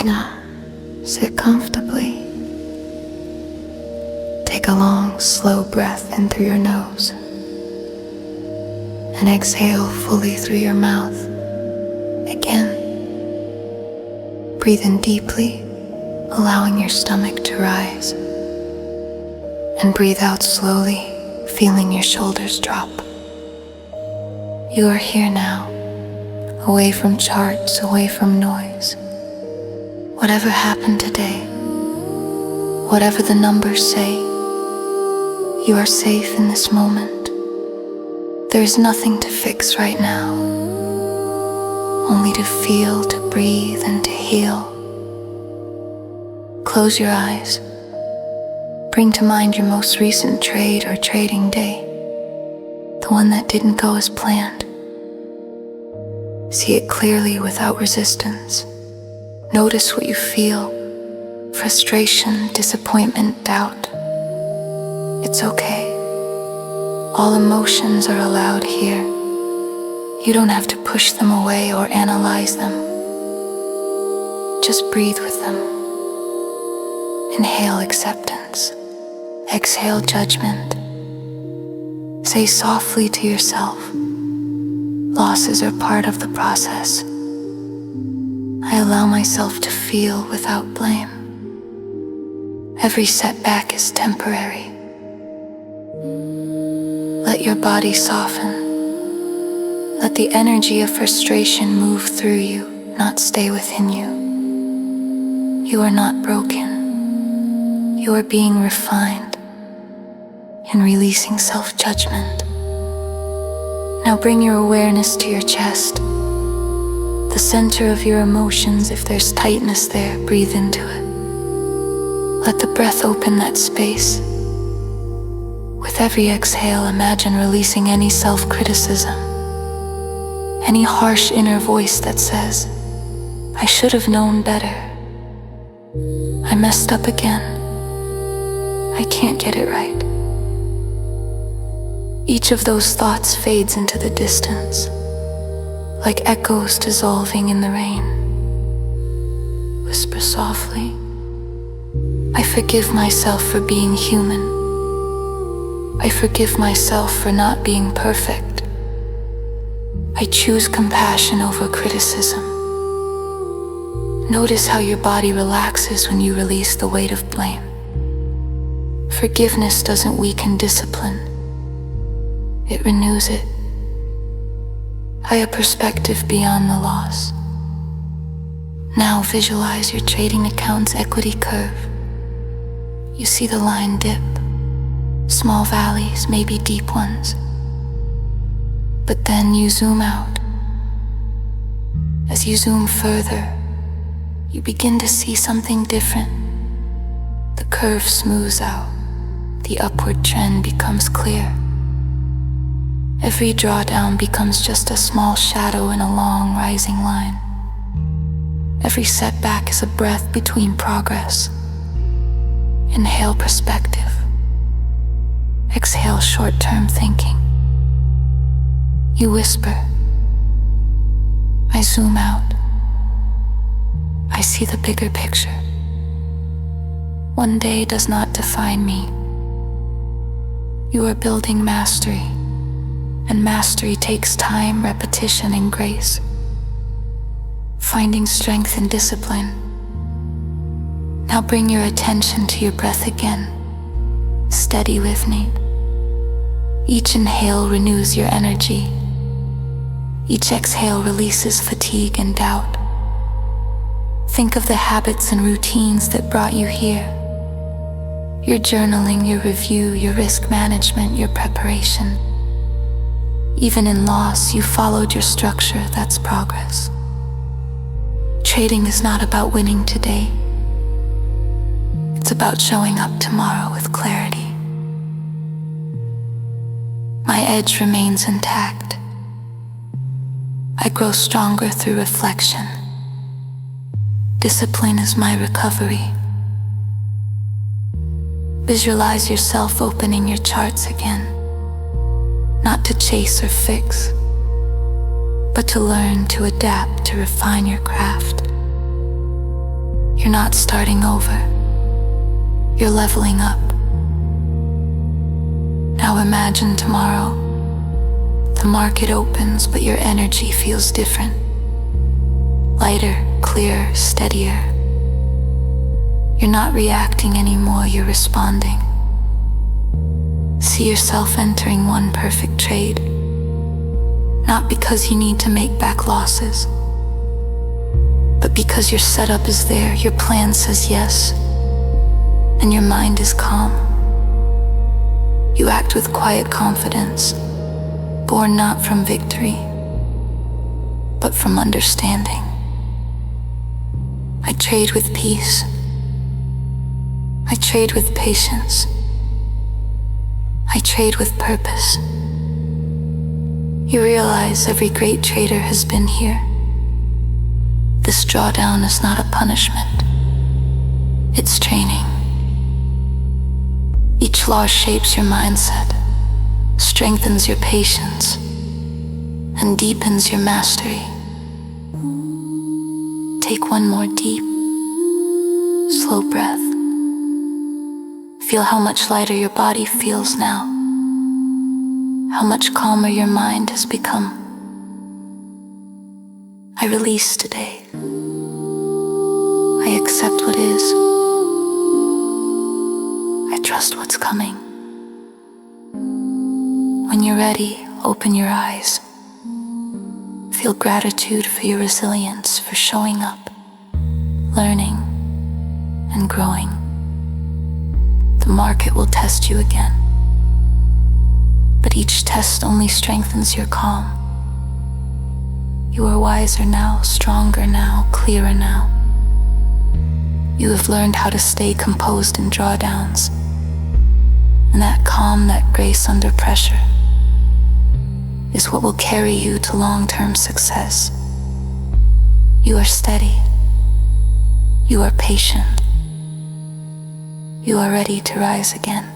Now, sit comfortably. Take a long, slow breath in through your nose and exhale fully through your mouth. Again, breathe in deeply, allowing your stomach to rise, and breathe out slowly, feeling your shoulders drop. You are here now, away from charts, away from noise. Whatever happened today, whatever the numbers say, you are safe in this moment. There is nothing to fix right now, only to feel, to breathe, and to heal. Close your eyes. Bring to mind your most recent trade or trading day, the one that didn't go as planned. See it clearly without resistance. Notice what you feel: frustration, disappointment, doubt. It's okay. All emotions are allowed here. You don't have to push them away or analyze them. Just breathe with them. Inhale acceptance. Exhale judgment. Say softly to yourself, losses are part of the process. I allow myself to feel without blame. Every setback is temporary. Let your body soften. Let the energy of frustration move through you, not stay within you. You are not broken. You are being refined and releasing self-judgment. Now bring your awareness to your chest, the center of your emotions. If there's tightness there, breathe into it. Let the breath open that space. With every exhale, imagine releasing any self-criticism, any harsh inner voice that says, I should have known better. I messed up again. I can't get it right. Each of those thoughts fades into the distance, like echoes dissolving in the rain. Whisper softly, I forgive myself for being human. I forgive myself for not being perfect. I choose compassion over criticism. Notice how your body relaxes when you release the weight of blame. Forgiveness doesn't weaken discipline. It renews it. Higher perspective beyond the loss. Now visualize your trading account's equity curve. You see the line dip, small valleys, maybe deep ones. But then you zoom out. As you zoom further, you begin to see something different. The curve smooths out. The upward trend becomes clear. Every drawdown becomes just a small shadow in a long rising line. Every setback is a breath between progress. Inhale perspective. Exhale short-term thinking. You whisper. I zoom out. I see the bigger picture. One day does not define me. You are building mastery, and mastery takes time, repetition, and grace. Finding strength in discipline. Now bring your attention to your breath again. Steady with me. Each inhale renews your energy. Each exhale releases fatigue and doubt. Think of the habits and routines that brought you here. Your journaling, your review, your risk management, your preparation. Even in loss, you followed your structure. That's progress. Trading is not about winning today. It's about showing up tomorrow with clarity. My edge remains intact. I grow stronger through reflection. Discipline is my recovery. Visualize yourself opening your charts again, not to chase or fix, but to learn, to adapt, to refine your craft. You're not starting over. You're leveling up. Now imagine tomorrow. The market opens, but your energy feels different. Lighter, clearer, steadier. You're not reacting anymore, you're responding. See yourself entering one perfect trade. Not because you need to make back losses, but because your setup is there, your plan says yes, and your mind is calm. You act with quiet confidence, born not from victory, but from understanding. I trade with peace. I trade with patience. I trade with purpose. You realize every great trader has been here. This drawdown is not a punishment. It's training. Each loss shapes your mindset, strengthens your patience, and deepens your mastery. Take one more deep, slow breath. Feel how much lighter your body feels now, how much calmer your mind has become. I release today. I accept what is. I trust what's coming. When you're ready, open your eyes. Feel gratitude for your resilience, for showing up, learning, and growing. The market will test you again, but each test only strengthens your calm. You are wiser now, stronger now, clearer now. You have learned how to stay composed in drawdowns, and that calm, that grace under pressure, is what will carry you to long-term success. You are steady. You are patient. You are ready to rise again.